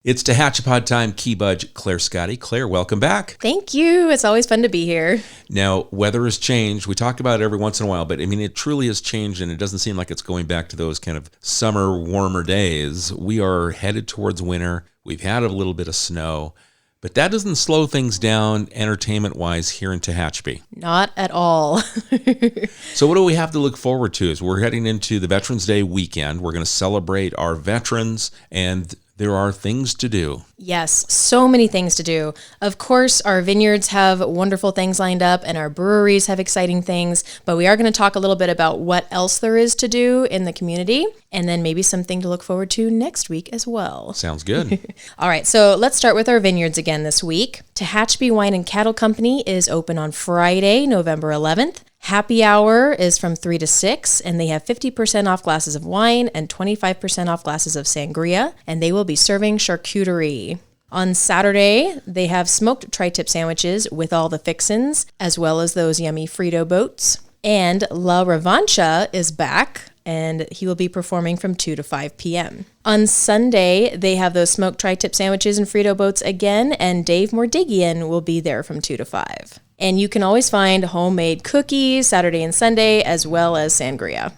It's Tehachapi time, Key Budge, Claire Scotty. Claire, welcome back. Thank you. It's always fun to be here. Now, weather has changed. We talk about it every once in a while, but I mean, it truly has changed, and it doesn't seem like it's going back to those kind of summer, warmer days. We are headed towards winter. We've had a little bit of snow, but that doesn't slow things down entertainment-wise here in Tehachapi. Not at all. So what do we have to look forward to? As we're heading into the Veterans Day weekend, we're going to celebrate our veterans, and there are things to do. Yes, so many things to do. Of course, our vineyards have wonderful things lined up and our breweries have exciting things, but we are going to talk a little bit about what else there is to do in the community and then maybe something to look forward to next week as well. Sounds good. All right, so let's start with our vineyards again this week. Tehachapi Wine and Cattle Company is open on Friday, November 11th. Happy hour is from 3 to 6, and they have 50% off glasses of wine and 25% off glasses of sangria, and they will be serving charcuterie. On Saturday, they have smoked tri-tip sandwiches with all the fixins, as well as those yummy Frito boats. And La Revancha is back, and he will be performing from 2 to 5 p.m. On Sunday, they have those smoked tri-tip sandwiches and Frito boats again, and Dave Mordigian will be there from 2 to 5. And you can always find homemade cookies Saturday and Sunday, as well as sangria.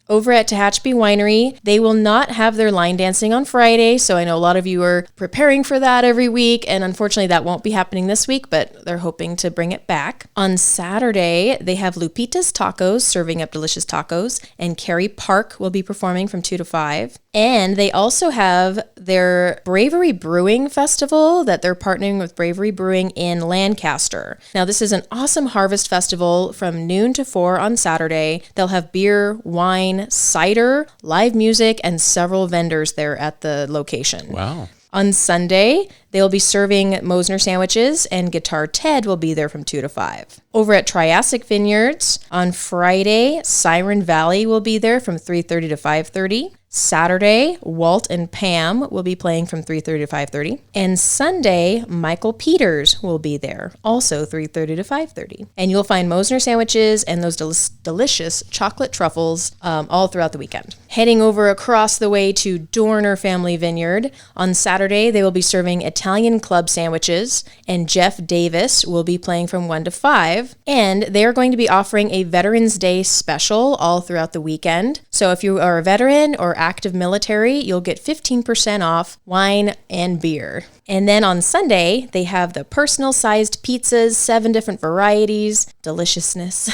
Over at Tehachapi Winery, they will not have their line dancing on Friday, so I know a lot of you are preparing for that every week, and unfortunately that won't be happening this week, but they're hoping to bring it back. On Saturday, they have Lupita's Tacos, serving up delicious tacos, and Carrie Park will be performing from 2 to 5. And they also have their Bravery Brewing Festival that they're partnering with Bravery Brewing in Lancaster. Now, this is an awesome harvest festival from noon to 4 on Saturday. They'll have beer, wine, cider, live music, and several vendors there at the location. Wow. On Sunday, they'll be serving Mosner sandwiches, and Guitar Ted will be there from 2 to 5. Over at Triassic Vineyards, on Friday, Siren Valley will be there from 3:30 to 5:30. Saturday, Walt and Pam will be playing from 3:30 to 5:30. And Sunday, Michael Peters will be there, also 3:30 to 5:30. And you'll find Mosner sandwiches and those delicious chocolate truffles all throughout the weekend. Heading over across the way to Dorner Family Vineyard, on Saturday, they will be serving Italian club sandwiches, and Jeff Davis will be playing from 1 to 5. And they are going to be offering a Veterans Day special all throughout the weekend. So if you are a veteran or active military, you'll get 15% off wine and beer. And then on Sunday, they have the personal-sized pizzas, 7 different varieties, deliciousness.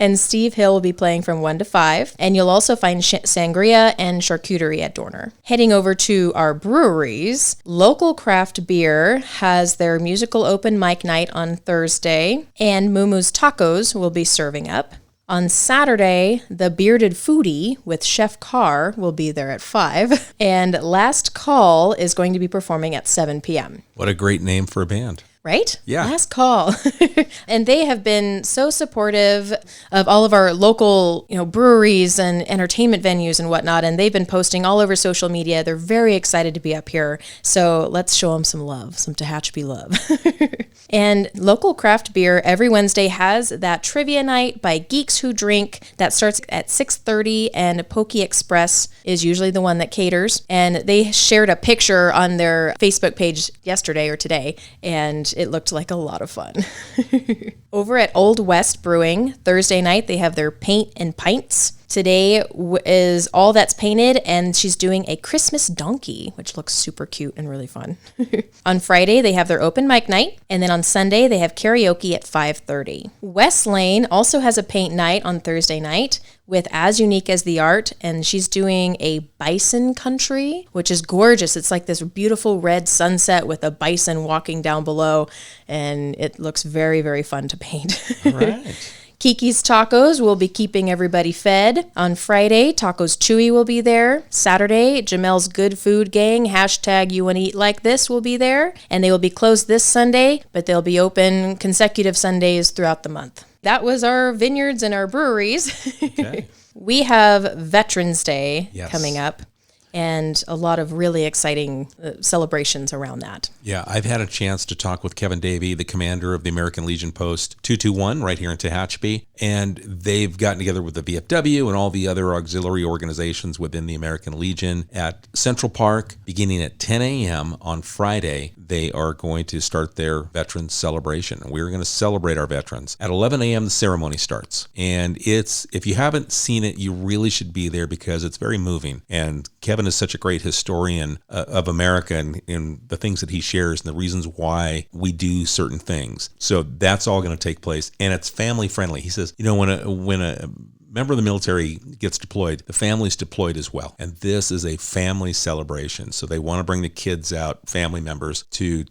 And Steve Hill will be playing from 1 to 5. And you'll also find sangria and charcuterie at Dorner. Heading over to our breweries, Local Craft Beer has their musical open mic night on Thursday, and Mumu's Tacos will be serving up. On Saturday, The Bearded Foodie with Chef Carr will be there at 5. And Last Call is going to be performing at 7 p.m. What a great name for a band. Right? Yeah. Last Call. And they have been so supportive of all of our local, breweries and entertainment venues and whatnot. And they've been posting all over social media. They're very excited to be up here. So let's show them some love, some Tehachapi love. And Local Craft Beer every Wednesday has that trivia night by Geeks Who Drink that starts at 6:30, and Pokey Express is usually the one that caters. And they shared a picture on their Facebook page yesterday or today, and it looked like a lot of fun. Over at Old West Brewing, Thursday night, they have their Paint and Pints. Today is All That's Painted, and she's doing a Christmas donkey, which looks super cute and really fun. On Friday, they have their open mic night, and then on Sunday, they have karaoke at 5:30. West Lane also has a paint night on Thursday night with As Unique as the Art, and she's doing a bison country, which is gorgeous. It's like this beautiful red sunset with a bison walking down below, and it looks very, very fun to paint. All right. Kiki's Tacos will be keeping everybody fed. On Friday, Tacos Chewy will be there. Saturday, Jamel's Good Food Gang, #YouWannaEatLikeThis will be there. And they will be closed this Sunday, but they'll be open consecutive Sundays throughout the month. That was our vineyards and our breweries. Okay. We have Veterans Day Yes. coming up. and a lot of really exciting celebrations around that. Yeah, I've had a chance to talk with Kevin Davey, the commander of the American Legion Post 221 right here in Tehachapi, and they've gotten together with the VFW and all the other auxiliary organizations within the American Legion at Central Park. Beginning at 10 a.m. on Friday, they are going to start their Veterans Celebration. We're going to celebrate our veterans. At 11 a.m., the ceremony starts. And if you haven't seen it, you really should be there because it's very moving. And Kevin is such a great historian of America and the things that he shares and the reasons why we do certain things. So that's all going to take place. And it's family friendly. He says, when a member of the military gets deployed, the family's deployed as well. And this is a family celebration. So they want to bring the kids out, family members, to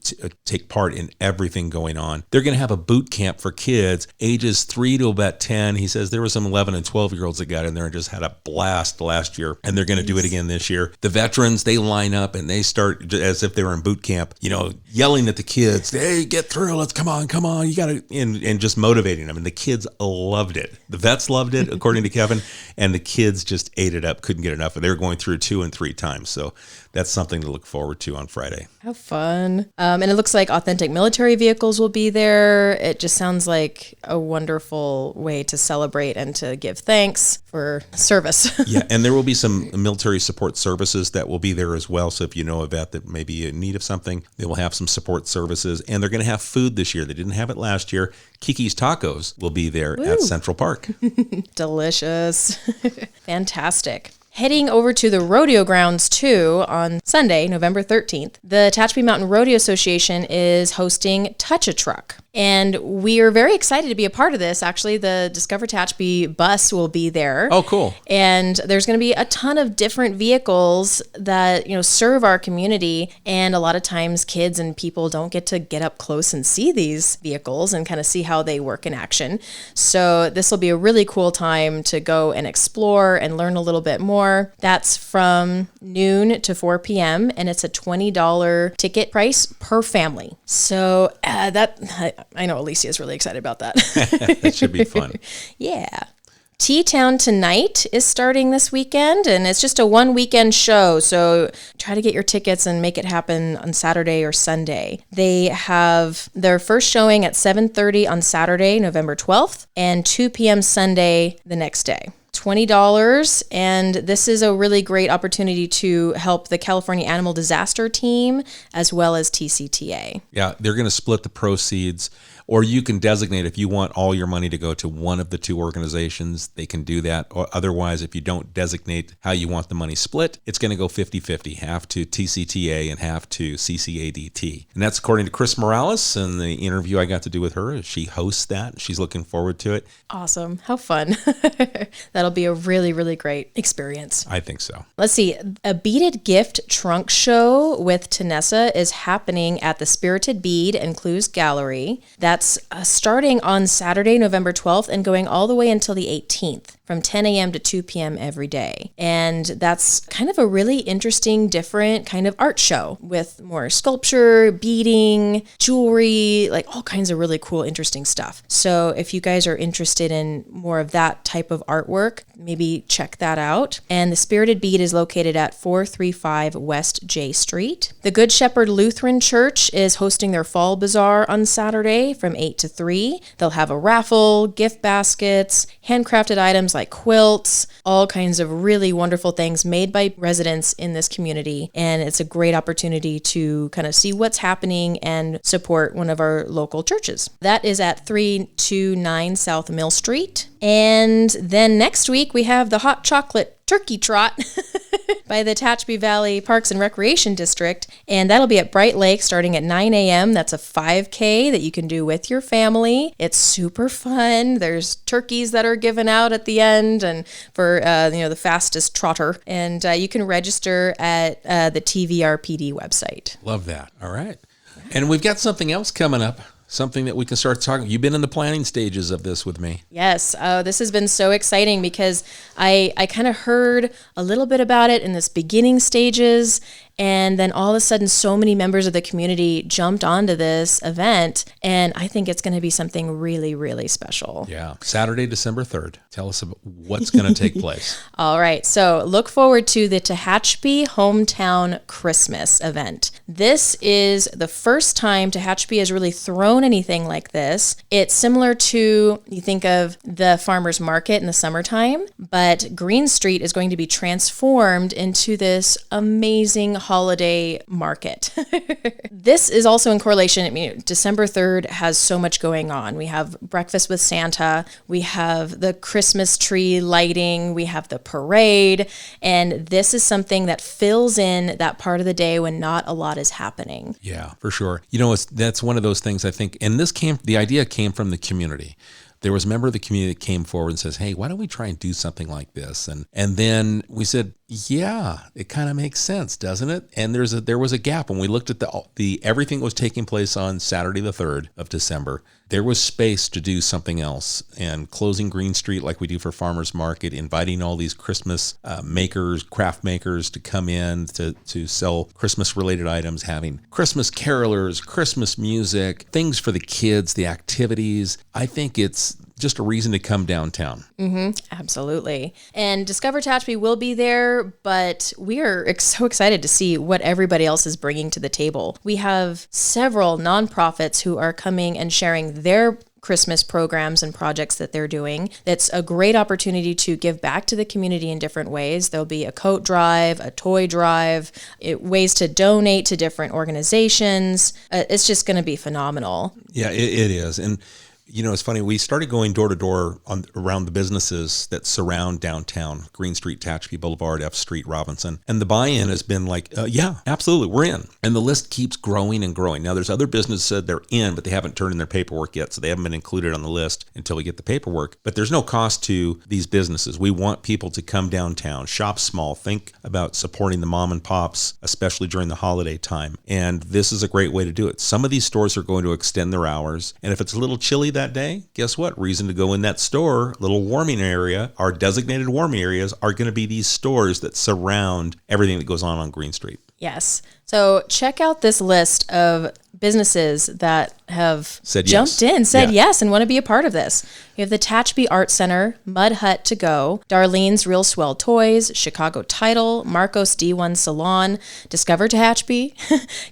take part in everything going on. They're going to have a boot camp for kids ages 3 to about 10. He says there were some 11 and 12-year-olds that got in there and just had a blast last year. And they're going to do it again this year. The veterans, they line up and they start as if they were in boot camp, yelling at the kids, hey, get through, let's come on, you got to, and just motivating them. And the kids loved it. The vets loved it, according to Kevin, and the kids just ate it up, couldn't get enough. And they were going through 2 and 3 times. So that's something to look forward to on Friday. How fun. And it looks like authentic military vehicles will be there. It just sounds like a wonderful way to celebrate and to give thanks for service. Yeah, and there will be some military support services that will be there as well. So if you know a vet that may be in need of something, they will have some support services. And they're going to have food this year. They didn't have it last year. Kiki's Tacos will be there at Central Park. Delicious. Fantastic. Heading over to the rodeo grounds, too, on Sunday, November 13th, the Tehachapi Mountain Rodeo Association is hosting Touch a Truck. And we are very excited to be a part of this. Actually, the Discover Tehachapi bus will be there. Oh, cool. And there's going to be a ton of different vehicles that, serve our community. And a lot of times kids and people don't get to get up close and see these vehicles and kind of see how they work in action. So this will be a really cool time to go and explore and learn a little bit more. That's from noon to 4 p.m. and it's a $20 ticket price per family. So I know Alicia is really excited about that. That should be fun. Yeah. T-Town Tonight is starting this weekend, and it's just a one-weekend show, so try to get your tickets and make it happen on Saturday or Sunday. They have their first showing at 7:30 on Saturday, November 12th, and 2 p.m. Sunday the next day. $20, and this is a really great opportunity to help the California Animal Disaster Team as well as TCTA. Yeah, they're going to split the proceeds, or you can designate if you want all your money to go to one of the two organizations, they can do that. Or otherwise, if you don't designate how you want the money split, it's going to go 50-50, half to TCTA and half to CCADT. And that's according to Chris Morales in the interview I got to do with her. She hosts that. She's looking forward to it. Awesome. How fun. That'll be a really, really great experience. I think so. Let's see. A beaded gift trunk show with Tanessa is happening at the Spirited Bead and Clues Gallery. That's starting on Saturday, November 12th and going all the way until the 18th from 10 a.m. to 2 p.m. every day. And that's kind of a really interesting, different kind of art show with more sculpture, beading, jewelry, like all kinds of really cool, interesting stuff. So if you guys are interested in more of that type of artwork, maybe check that out. And the Spirited Bead is located at 435 West J Street. The Good Shepherd Lutheran Church is hosting their Fall Bazaar on Saturday from 8 to 3. They'll have a raffle, gift baskets, handcrafted items like quilts, all kinds of really wonderful things made by residents in this community. And it's a great opportunity to kind of see what's happening and support one of our local churches. That is at 329 South Mill Street. And then next week we have the Hot Chocolate Turkey Trot by the Tehachapi Valley Parks and Recreation District, and that'll be at Bright Lake starting at 9 a.m. That's a 5K that you can do with your family. It's super fun. There's turkeys that are given out at the end, and for the fastest trotter, and you can register at the TVRPD website. Love that. All right, and we've got something else coming up. Something that we can start talking. You've been in the planning stages of this with me. Yes. This has been so exciting because I kind of heard a little bit about it in this beginning stages, And then all of a sudden, so many members of the community jumped onto this event. And I think it's going to be something really, really special. Yeah. Saturday, December 3rd. Tell us about what's going to take place. All right. So look forward to the Tehachapi Hometown Christmas event. This is the first time Tehachapi has really thrown anything like this. It's similar to, you think of the farmer's market in the summertime, but Green Street is going to be transformed into this amazing holiday market. This is also in correlation. I mean, December 3rd has so much going on. We have breakfast with Santa, we have the Christmas tree lighting, we have the parade, and this is something that fills in that part of the day when not a lot is happening. Yeah, for sure. That's one of those things I think, and the idea came from the community. There was a member of the community that came forward and says, hey, why don't we try and do something like this? And then we said, yeah, it kind of makes sense, doesn't it? And there was a gap when we looked at the everything that was taking place on Saturday the 3rd of December. There was space to do something else, and closing Green Street like we do for Farmers Market, inviting all these Christmas makers, craft makers to come in to sell Christmas related items, having Christmas carolers, Christmas music, things for the kids, the activities. I think it's just a reason to come downtown. Absolutely. And Discover Tehachapi will be there, but we are so excited to see what everybody else is bringing to the table. We have several nonprofits who are coming and sharing their Christmas programs and projects that they're doing. It's a great opportunity to give back to the community in different ways. There'll be a coat drive, a toy drive, ways to donate to different organizations. It's just going to be phenomenal. Yeah, it is. And it's funny. We started going door to door around the businesses that surround downtown, Green Street, Tehachapi Boulevard, F Street, Robinson. And the buy-in has been like, yeah, absolutely, we're in. And the list keeps growing and growing. Now, there's other businesses that they're in, but they haven't turned in their paperwork yet, so they haven't been included on the list until we get the paperwork. But there's no cost to these businesses. We want people to come downtown, shop small, think about supporting the mom and pops, especially during the holiday time. And this is a great way to do it. Some of these stores are going to extend their hours. And if it's a little chilly that day, guess what? Reason to go in that store, little warming area. Our designated warming areas are going to be these stores that surround everything that goes on Green Street. Yes. So check out this list of businesses that have jumped in, said yes, and want to be a part of this. You have the Tehachapi Art Center, Mud Hut to Go, Darlene's Real Swell Toys, Chicago Title, Marcos D1 Salon, Discover Tehachapi,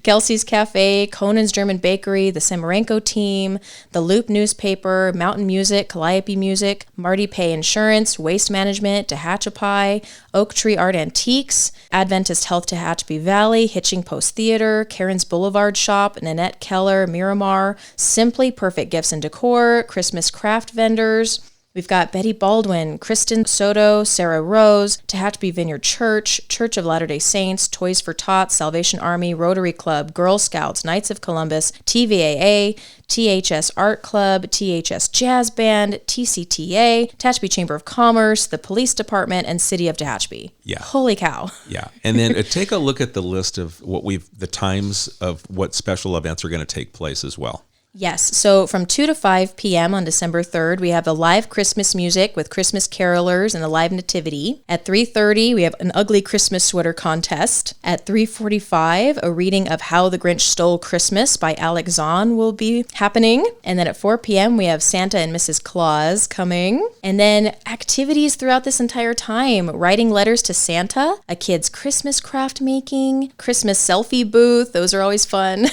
Kelsey's Cafe, Conan's German Bakery, the Samarenko Team, the Loop Newspaper, Mountain Music, Calliope Music, Marty Pay Insurance, Waste Management, Tehachapi, Oak Tree Art Antiques, Adventist Health Tehachapi Valley, Hitching Post Theater, Karen's Boulevard Shop, Nanette Keller, Miramar, Simply Perfect Gifts and Decor, Christmas Craft Vendors. We've got Betty Baldwin, Kristen Soto, Sarah Rose, Tehachapi Vineyard Church, Church of Latter-day Saints, Toys for Tots, Salvation Army, Rotary Club, Girl Scouts, Knights of Columbus, TVAA, THS Art Club, THS Jazz Band, TCTA, Tehachapi Chamber of Commerce, the Police Department, and City of Tehachapi. Yeah. Holy cow. Yeah. And then take a look at the list of the times of what special events are going to take place as well. Yes. So from 2 to 5 p.m. on December 3rd, we have the live Christmas music with Christmas carolers and the live nativity. At 3:30, we have an ugly Christmas sweater contest. At 3:45, a reading of How the Grinch Stole Christmas by Alex Zahn will be happening. And then at 4 p.m., we have Santa and Mrs. Claus coming. And then activities throughout this entire time. Writing letters to Santa, a kid's Christmas craft making, Christmas selfie booth. Those are always fun.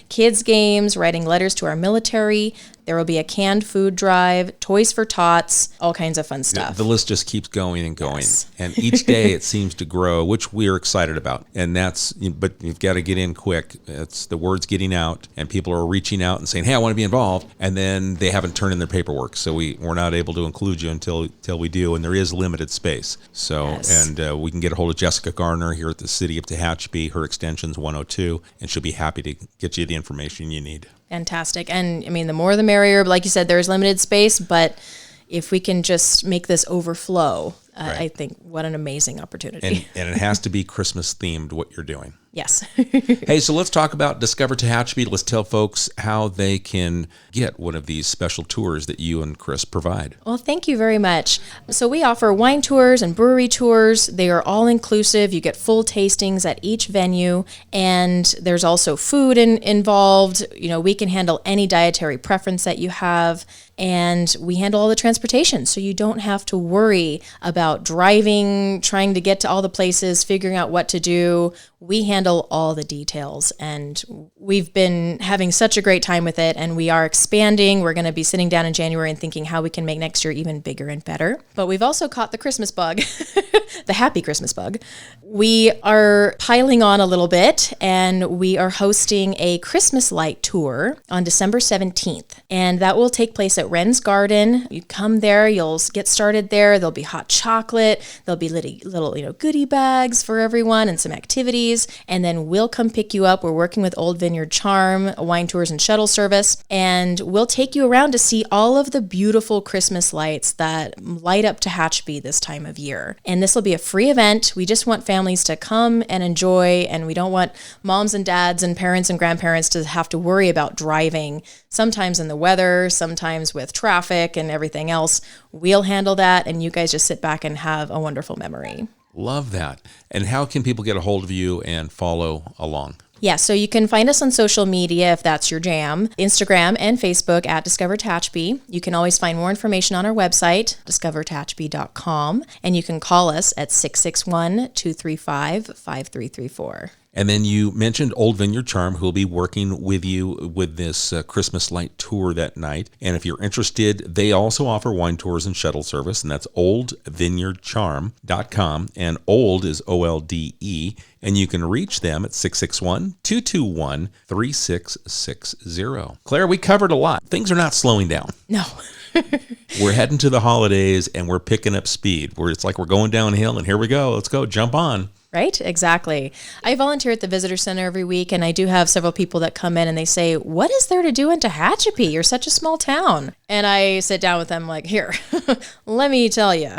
Kids games, writing letters to our military. There will be a canned food drive, Toys for Tots, all kinds of fun stuff. The list just keeps going and going. Yes. And each day it seems to grow, which we're excited about. And but you've got to get in quick. It's the word's getting out, and people are reaching out and saying, hey, I want to be involved. And then they haven't turned in their paperwork. So we're not able to include you until we do. And there is limited space. So, yes. And we can get a hold of Jessica Garner here at the City of Tehachapi. Her extension's 102, and she'll be happy to get you the information you need. Fantastic. And I mean, the more the merrier. But like you said, there's limited space, but if we can just make this overflow, Right. I think what an amazing opportunity. And it has to be Christmas themed what you're doing. Yes. Hey, so let's talk about Discover Tehachapi. Let's tell folks how they can get one of these special tours that you and Chris provide. Well, thank you very much. So we offer wine tours and brewery tours. They are all inclusive. You get full tastings at each venue, and there's also food involved. We can handle any dietary preference that you have, and we handle all the transportation. So you don't have to worry about driving, trying to get to all the places, figuring out what to do. We handle all the details, and we've been having such a great time with it, and we are expanding. We're going to be sitting down in January and thinking how we can make next year even bigger and better. But we've also caught the Christmas bug, the happy Christmas bug. We are piling on a little bit, and we are hosting a Christmas light tour on December 17th, and that will take place at Wren's Garden. You come there, you'll get started there. There'll be hot chocolate. There'll be little goodie bags for everyone and some activities. And then we'll come pick you up. We're working with Old Vineyard Charm, a wine tours and shuttle service, and we'll take you around to see all of the beautiful Christmas lights that light up Tehachapi this time of year. And this will be a free event. We just want families to come and enjoy, and we don't want moms and dads and parents and grandparents to have to worry about driving, sometimes in the weather, sometimes with traffic and everything else. We'll handle that, and you guys just sit back and have a wonderful memory. Love that. And how can people get a hold of you and follow along? Yeah, so you can find us on social media if that's your jam, Instagram and Facebook at Discover Tehachapi. You can always find more information on our website, discovertehachapi.com, and you can call us at 661-235-5334. And then you mentioned Old Vineyard Charm, who will be working with you with this Christmas light tour that night. And if you're interested, they also offer wine tours and shuttle service, and that's oldvineyardcharm.com. And old is OLDE. And you can reach them at 661-221-3660. Claire, we covered a lot. Things are not slowing down. No. We're heading to the holidays, and we're picking up speed. It's like we're going downhill, and here we go. Let's go. Jump on. Right? Exactly. I volunteer at the Visitor Center every week, and I do have several people that come in and they say, what is there to do in Tehachapi? You're such a small town. And I sit down with them like, here, let me tell you.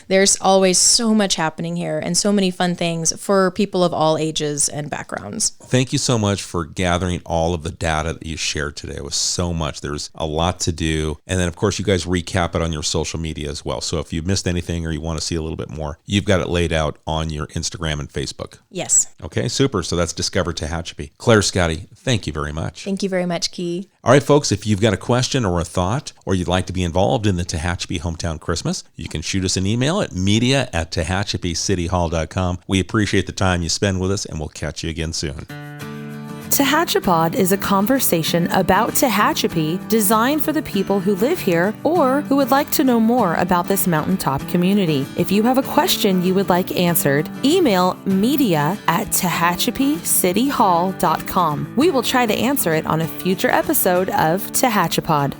There's always so much happening here and so many fun things for people of all ages and backgrounds. Thank you so much for gathering all of the data that you shared today. It was so much. There's a lot to do. And then, of course, you guys recap it on your social media as well. So if you missed anything or you want to see a little bit more, you've got it laid out on your Instagram and Facebook. Yes. Okay, super. So that's Discover Tehachapi. Claire Scotty, thank you very much. Thank you very much, Key. All right, folks, if you've got a question or a thought, or you'd like to be involved in the Tehachapi Hometown Christmas, you can shoot us an email at media@tehachapicityhall.com. We appreciate the time you spend with us, and we'll catch you again soon. Tehachapod is a conversation about Tehachapi designed for the people who live here or who would like to know more about this mountaintop community. If you have a question you would like answered, email media@tehachapicityhall.com. We will try to answer it on a future episode of Tehachapod.